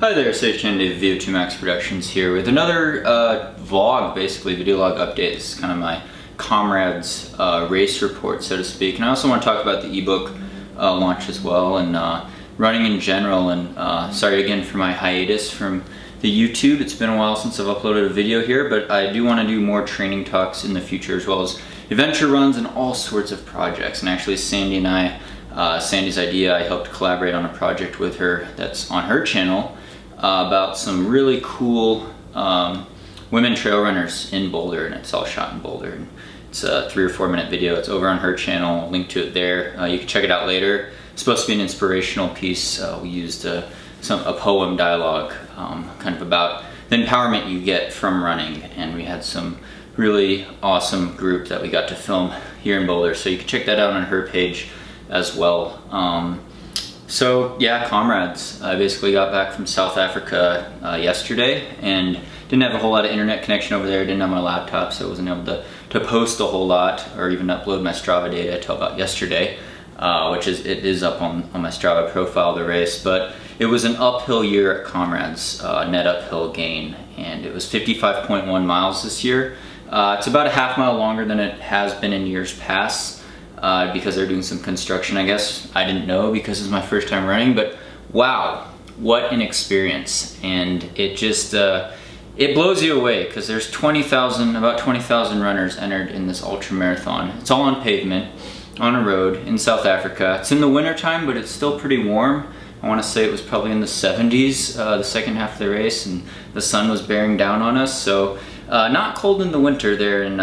Hi there, it's Canaday, VO2 Max Productions here with another vlog, basically video log update. This is kind of my Comrades race report, so to speak. And I also want to talk about the ebook launch as well, and running in general. And sorry again for my hiatus from the YouTube. It's been a while since I've uploaded a video here, but I do want to do more training talks in the future, as well as adventure runs and all sorts of projects. And actually Sandy and I, Sandy's idea, I helped collaborate on a project with her that's on her channel about some really cool women trail runners in Boulder, and it's all shot in Boulder. And it's a 3 or 4 minute video. It's over on her channel, link to it there. You can check it out later. It's supposed to be an inspirational piece. We used a poem dialogue kind of about the empowerment you get from running, and we had some really awesome group that we got to film here in Boulder, so you can check that out on her page as well. So yeah, Comrades. I basically got back from South Africa yesterday and didn't have a whole lot of internet connection over there. Didn't have my laptop, so I wasn't able to post a whole lot or even upload my Strava data till about yesterday, which it is up on my Strava profile, the race. But it was an uphill year at Comrades, net uphill gain, and it was 55.1 miles this year. It's about a half mile longer than it has been in years past. Because they're doing some construction, I guess. I didn't know because it's my first time running, but wow, what an experience. And it just, it blows you away because there's about 20,000 runners entered in this ultra marathon. It's all on pavement, on a road in South Africa. It's in the winter time, but it's still pretty warm. I want to say it was probably in the 70s, the second half of the race, and the sun was bearing down on us. So not cold in the winter there in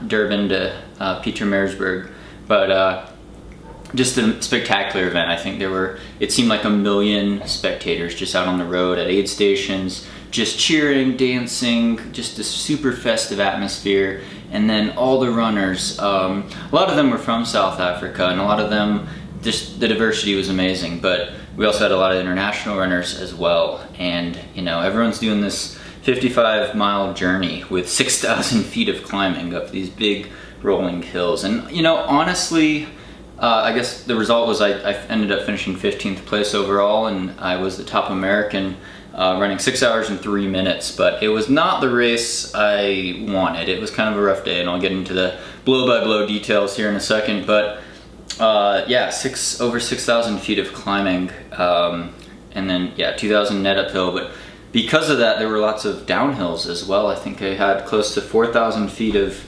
Durban to Pietermaritzburg. But just a spectacular event. I think it seemed like 1 million spectators just out on the road at aid stations, just cheering, dancing, just a super festive atmosphere. And then all the runners, a lot of them were from South Africa, and a lot of them, just the diversity was amazing. But we also had a lot of international runners as well. And you know, everyone's doing this 55-mile journey with 6,000 feet of climbing up these big rolling hills. And you know, honestly, I guess the result was I ended up finishing 15th place overall, and I was the top American running 6 hours and 3 minutes, but it was not the race I wanted. It was kind of a rough day, and I'll get into the blow-by-blow details here in a second. But yeah, over 6,000 feet of climbing, and then yeah, 2,000 net uphill. But because of that, there were lots of downhills as well. I think I had close to 4,000 feet of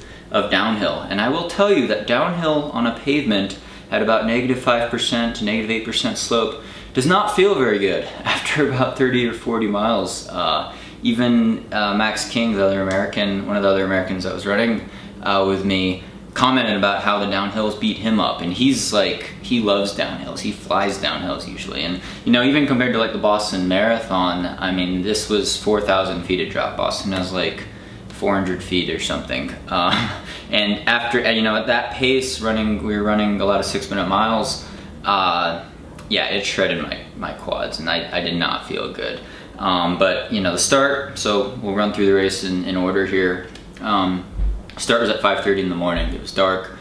downhill, and I will tell you that downhill on a pavement at about -5% to -8% slope does not feel very good after about 30 or 40 miles. Even Max King, one of the other Americans that was running with me, commented about how the downhills beat him up, and he's like, he loves downhills. He flies downhills usually, and you know, even compared to like the Boston Marathon, I mean, this was 4,000 feet of drop. Boston has like 400 feet or something. And after, you know, at that pace, we were running a lot of 6-minute miles. Yeah, it shredded my quads, and I did not feel good. But you know, the start, so we'll run through the race in order here. Start was at 5:30 in the morning. It was dark.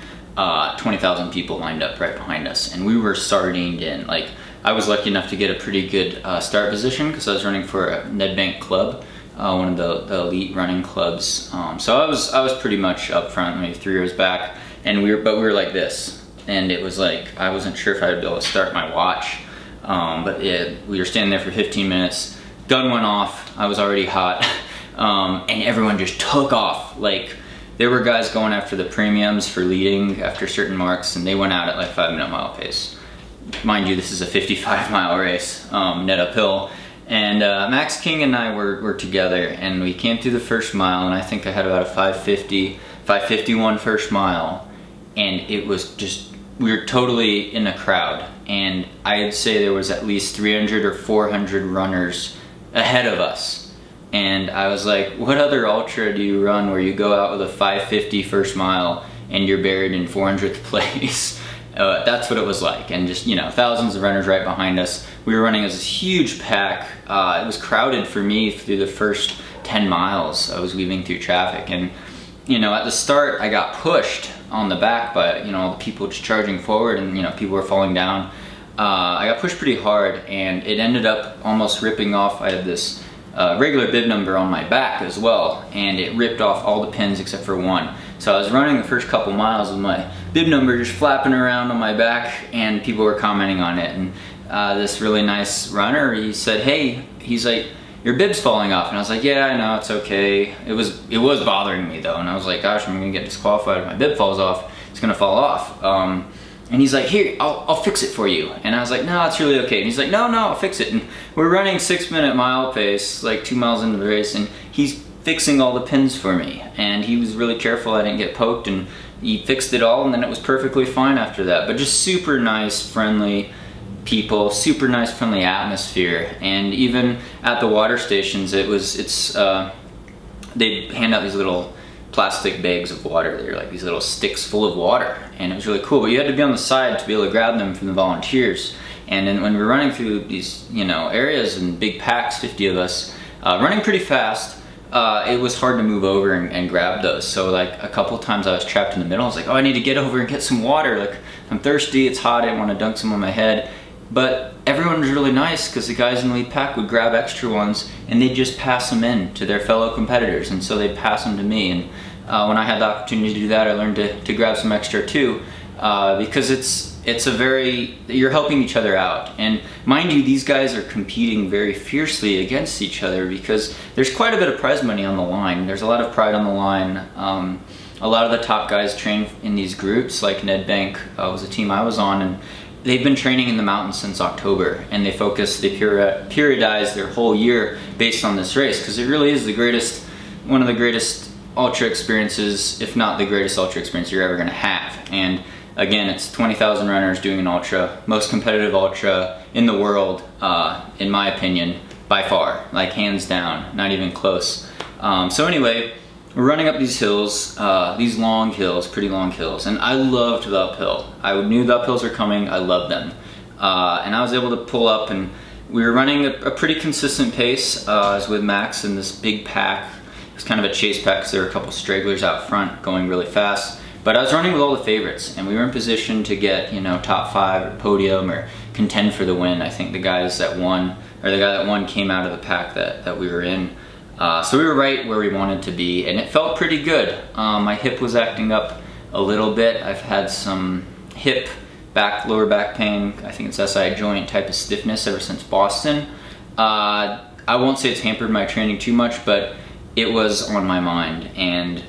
20,000 people lined up right behind us, and we were sardined in. Like, I was lucky enough to get a pretty good start position because I was running for a Nedbank club, one of the elite running clubs. So I was pretty much up front, maybe 3 rows back, and we were like this, and it was like I wasn't sure if I'd be able to start my watch. But yeah, we were standing there for 15 minutes. Gun went off. I was already hot, and everyone just took off. Like, there were guys going after the premiums for leading after certain marks, and they went out at like 5-minute mile pace. Mind you, this is a 55-mile race, net uphill. And Max King and I were together, and we came through the first mile, and I think I had about a 5:51 first mile, and it was just, we were totally in a crowd, and I'd say there was at least 300 or 400 runners ahead of us. And I was like, what other ultra do you run where you go out with a 5:50 first mile and you're buried in 400th place? That's what it was like. And just, you know, thousands of runners right behind us. We were running as a huge pack. It was crowded for me through the first 10 miles. I was weaving through traffic, and you know, at the start I got pushed on the back by, you know, all the people just charging forward, and you know, people were falling down. I got pushed pretty hard, and it ended up almost ripping off. I had this regular bib number on my back as well, and it ripped off all the pins except for one. So I was running the first couple miles with my bib number just flapping around on my back, and people were commenting on it. And this really nice runner, he said, "Hey," he's like, "your bib's falling off." And I was like, "Yeah, I know, it's okay." It was bothering me though, and I was like, "Gosh, I'm gonna get disqualified if my bib falls off. It's gonna fall off." And he's like, "Here, I'll fix it for you." And I was like, "No, it's really okay." And he's like, "No, I'll fix it." And we're running 6-minute mile pace, like 2 miles into the race, and he's fixing all the pins for me. And he was really careful I didn't get poked, and he fixed it all, and then it was perfectly fine after that. But just super nice, friendly people, super nice, friendly atmosphere. And even at the water stations, they hand out these little plastic bags of water. They're like these little sticks full of water, and it was really cool. But you had to be on the side to be able to grab them from the volunteers. And then when we were running through these, areas in big packs, 50 of us, running pretty fast, it was hard to move over and grab those. So like a couple times I was trapped in the middle. I was like, "Oh, I need to get over and get some water. Like, I'm thirsty. It's hot. I didn't want to dunk some on my head." But everyone was really nice, because the guys in the lead pack would grab extra ones and they'd just pass them in to their fellow competitors, and so they'd pass them to me. And when I had the opportunity to do that, I learned to grab some extra too, because you're helping each other out. And mind you, these guys are competing very fiercely against each other, because there's quite a bit of prize money on the line. There's a lot of pride on the line. A lot of the top guys train in these groups, like Ned Bank was a team I was on, and they've been training in the mountains since October, and they periodize their whole year based on this race, because it really is one of the greatest ultra experiences, if not the greatest ultra experience you're ever going to have. And again, it's 20,000 runners doing an ultra, most competitive ultra in the world, in my opinion, by far, like hands down, not even close. So anyway, we're running up these hills, these long hills, pretty long hills, and I loved the uphill. I knew the uphills were coming, I loved them. And I was able to pull up, and we were running a pretty consistent pace. I was with Max in this big pack. It was kind of a chase pack, because there were a couple stragglers out front going really fast. But I was running with all the favorites, and we were in position to get, top 5 or podium or contend for the win. I think the guy that won came out of the pack that we were in. So we were right where we wanted to be, and it felt pretty good. My hip was acting up a little bit. I've had some lower back pain. I think it's SI joint type of stiffness ever since Boston. I won't say it's hampered my training too much, but it was on my mind, and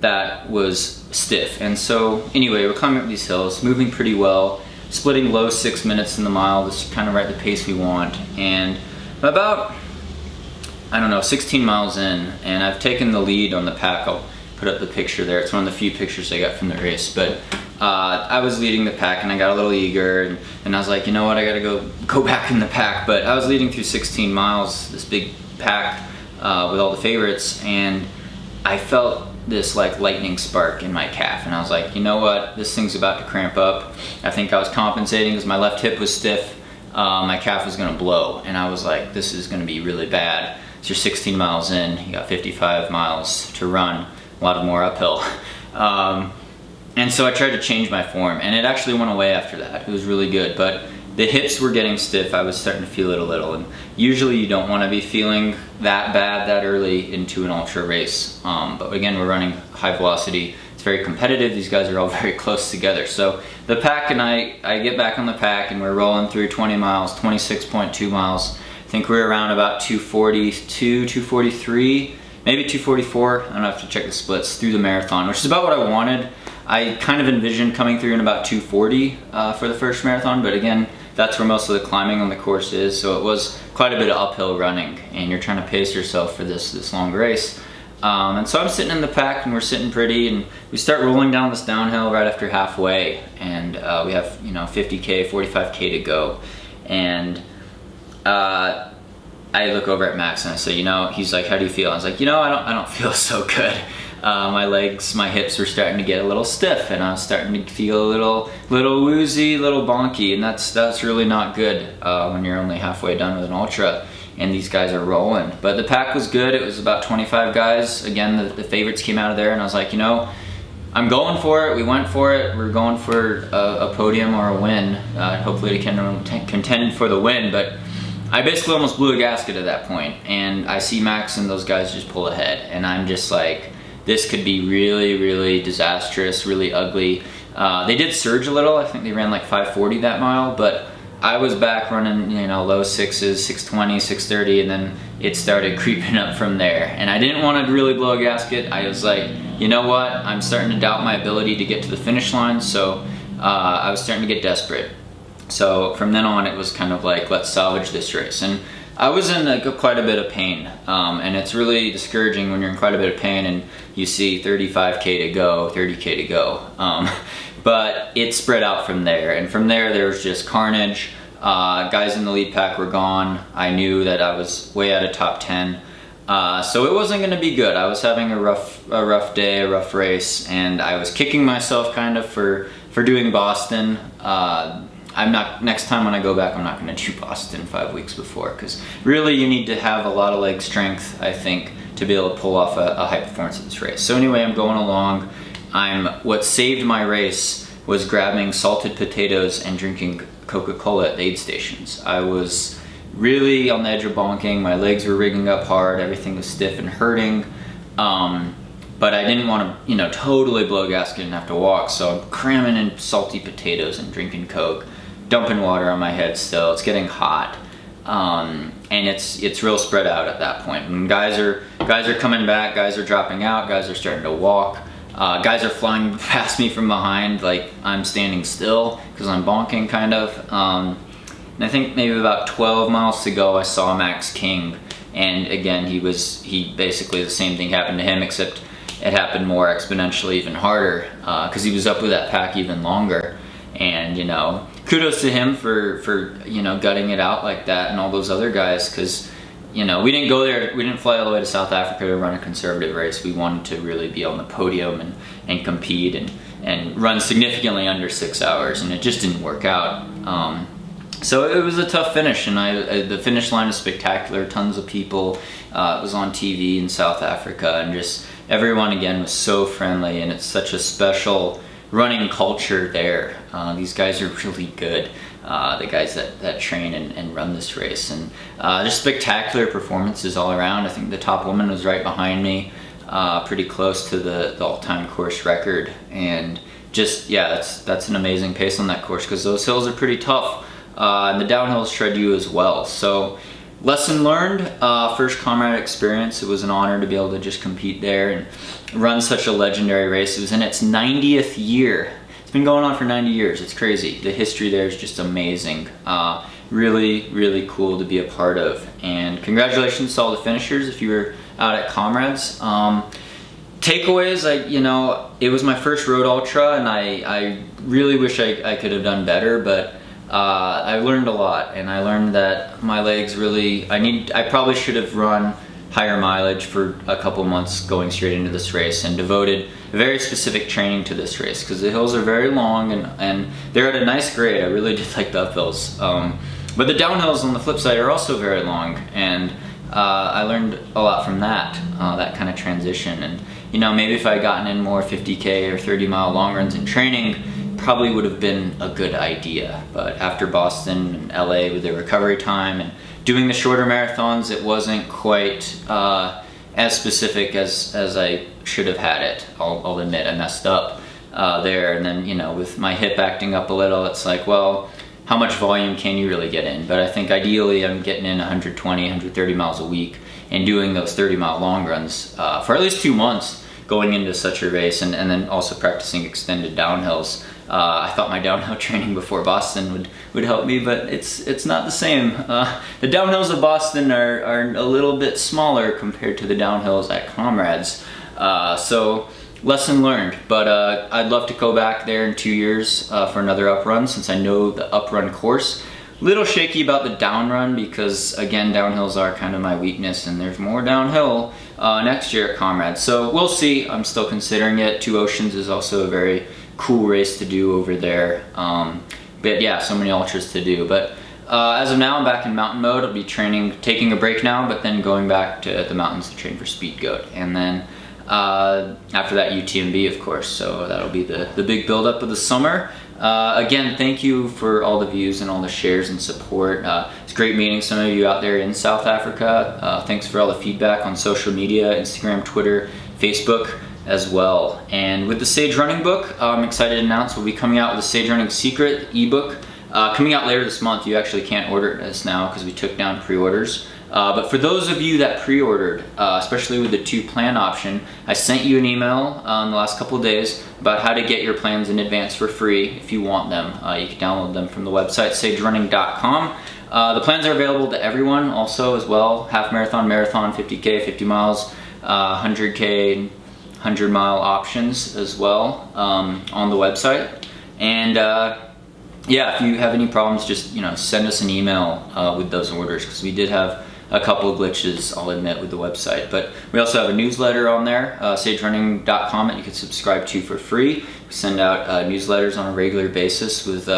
that was stiff. And so anyway, we're climbing up these hills, moving pretty well, splitting low 6 minutes in the mile. This is kind of right the pace we want. And about, 16 miles in, and I've taken the lead on the pack. I'll put up the picture there. It's one of the few pictures I got from the race. But I was leading the pack, and I got a little eager, and I was like, you know what, I gotta go back in the pack. But I was leading through 16 miles, this big pack with all the favorites, and I felt this like lightning spark in my calf, and I was like, you know what, this thing's about to cramp up. I think I was compensating because my left hip was stiff. My calf was gonna blow, and I was like, this is gonna be really bad. So you're 16 miles in, you got 55 miles to run, a lot of more uphill. And so I tried to change my form, and it actually went away after that. It was really good, but the hips were getting stiff. I was starting to feel it a little, and usually you don't want to be feeling that bad that early into an ultra race. But again, we're running high velocity. It's very competitive. These guys are all very close together. So the pack and I get back on the pack, and we're rolling through 20 miles, 26.2 miles. I think we're around about 242, 243, maybe 244. I don't have to check the splits through the marathon, which is about what I wanted. I kind of envisioned coming through in about 240 for the first marathon, but again, that's where most of the climbing on the course is, so it was quite a bit of uphill running, and you're trying to pace yourself for this long race. And so I'm sitting in the pack, and we're sitting pretty, and we start rolling down this downhill right after halfway, and we have 50K, 45K to go, and I look over at Max and I say, he's like, how do you feel? I was like, I don't feel so good. My hips were starting to get a little stiff, and I was starting to feel a little woozy, a little bonky, and that's really not good when you're only halfway done with an ultra and these guys are rolling. But the pack was good. It was about 25 guys. Again, the favorites came out of there, and I was like, I'm going for it. We went for it. We're going for a podium or a win. Hopefully to contend for the win, but I basically almost blew a gasket at that point, and I see Max and those guys just pull ahead, and I'm just like, this could be really, really disastrous, really ugly. They did surge a little. I think they ran like 5:40 that mile, but I was back running, you know, low sixes, 6:20, 6:30, and then it started creeping up from there. And I didn't want to really blow a gasket. I was like, you know what? I'm starting to doubt my ability to get to the finish line, so I was starting to get desperate. So from then on, it was kind of like, let's salvage this race. And I was in quite a bit of pain, and it's really discouraging when you're in quite a bit of pain and you see 35K to go, 30K to go. But it spread out from there, and from there was just carnage. Guys in the lead pack were gone. I knew that I was way out of top 10, so it wasn't going to be good. I was having a rough day, a rough race, and I was kicking myself kind of for doing Boston. Next time when I go back, I'm not going to do Boston 5 weeks before, because really you need to have a lot of leg strength, I think, to be able to pull off a high performance at this race. So anyway, I'm going along. What saved my race was grabbing salted potatoes and drinking Coca-Cola at the aid stations. I was really on the edge of bonking. My legs were rigging up hard. Everything was stiff and hurting. But I didn't want to, totally blow a gasket and have to walk. So I'm cramming in salty potatoes and drinking Coke, dumping water on my head still. It's getting hot. And it's real spread out at that point. And guys are coming back, guys are dropping out, guys are starting to walk. Guys are flying past me from behind, like I'm standing still because I'm bonking kind of. And I think maybe about 12 miles to go, I saw Max King, and again, he basically the same thing happened to him, except it happened more exponentially, even harder, because he was up with that pack even longer. And kudos to him for gutting it out like that, and all those other guys, because we didn't go there, we didn't fly all the way to South Africa to run a conservative race. We wanted to really be on the podium and compete and run significantly under 6 hours, and it just didn't work out. So it was a tough finish, and the finish line was spectacular. Tons of people. It was on TV in South Africa, and just everyone again was so friendly, and it's such a special running culture there. These guys are really good. The guys that train and run this race, and just spectacular performances all around. I think the top woman was right behind me, pretty close to the all-time course record, and just that's an amazing pace on that course, because those hills are pretty tough, and the downhills shred you as well. So lesson learned, first Comrade experience. It was an honor to be able to just compete there and run such a legendary race. It was in its 90th year. It's been going on for 90 years. It's crazy. The history there is just amazing. Really, really cool to be a part of. And congratulations to all the finishers if you were out at Comrades. Takeaways, it was my first road ultra, and I really wish I could have done better, but I learned a lot, and I learned that my legs really, I probably should have run higher mileage for a couple months going straight into this race, and devoted very specific training to this race, because the hills are very long and they're at a nice grade. I really did like the uphills, but the downhills on the flip side are also very long, and I learned a lot from that kind of transition. And maybe if I had gotten in more 50K or 30-mile long runs in training, probably would have been a good idea. But after Boston and LA with the recovery time and doing the shorter marathons, it wasn't quite as specific as I should have had it. I'll admit I messed up there. And then with my hip acting up a little, it's like, well, how much volume can you really get in? But I think ideally I'm getting in 120, 130 miles a week and doing those 30-mile long runs for at least 2 months going into such a race, and then also practicing extended downhills. I thought my downhill training before Boston would help me, but it's not the same. The downhills of Boston are a little bit smaller compared to the downhills at Comrades. So lesson learned, but I'd love to go back there in 2 years for another up run, since I know the up run course. Little shaky about the down run, because again, downhills are kind of my weakness, and there's more downhill next year at Comrades. So we'll see. I'm still considering it. Two Oceans is also a very cool race to do over there. But yeah, so many ultras to do. But as of now, I'm back in mountain mode. I'll be taking a break now, but then going back to the mountains to train for Speed Goat. And then after that UTMB, of course. So that'll be the big build-up of the summer. Again, thank you for all the views and all the shares and support. It's great meeting some of you out there in South Africa. Thanks for all the feedback on social media, Instagram, Twitter, Facebook as well. And with the Sage Running book, I'm excited to announce we'll be coming out with the Sage Running Secret ebook coming out later this month. You actually can't order this now because we took down pre-orders. But for those of you that pre-ordered, especially with the 2 plan option, I sent you an email in the last couple of days about how to get your plans in advance for free if you want them. You can download them from the website sagerunning.com. The plans are available to everyone also as well. Half marathon, marathon, 50K, 50 miles, 100K, 100-mile options as well on the website. And yeah, if you have any problems, just send us an email with those orders, because we did have a couple of glitches, I'll admit, with the website. But we also have a newsletter on there, sagerunning.com, that you can subscribe to for free. We send out newsletters on a regular basis with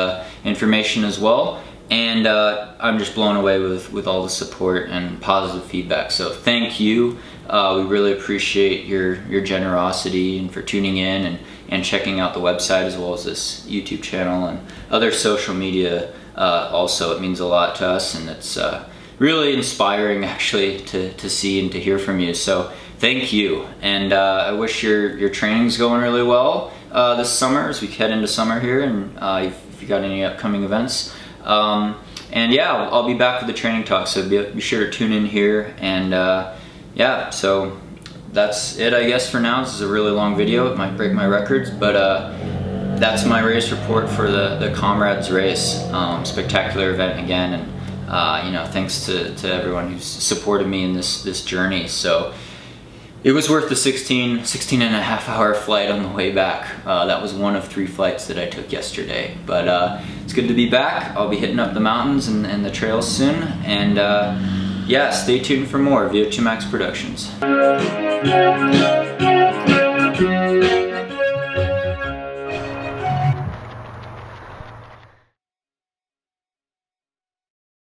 information as well. And I'm just blown away with all the support and positive feedback. So thank you. We really appreciate your generosity and for tuning in and checking out the website as well as this YouTube channel and other social media. Also, it means a lot to us, and it's really inspiring actually to see and to hear from you. So thank you, and I wish your training's going really well this summer as we head into summer here, and if you got any upcoming events. And yeah, I'll be back with the training talk, so be sure to tune in here. And yeah, so that's it, I guess, for now. This is a really long video. It might break my records, but that's my race report for the Comrades race. Spectacular event again, and thanks to everyone who's supported me in this journey. So it was worth the 16 and a half hour flight on the way back. That was one of 3 flights that I took yesterday. But it's good to be back. I'll be hitting up the mountains and the trails soon. And yeah, stay tuned for more VO2 Max Productions.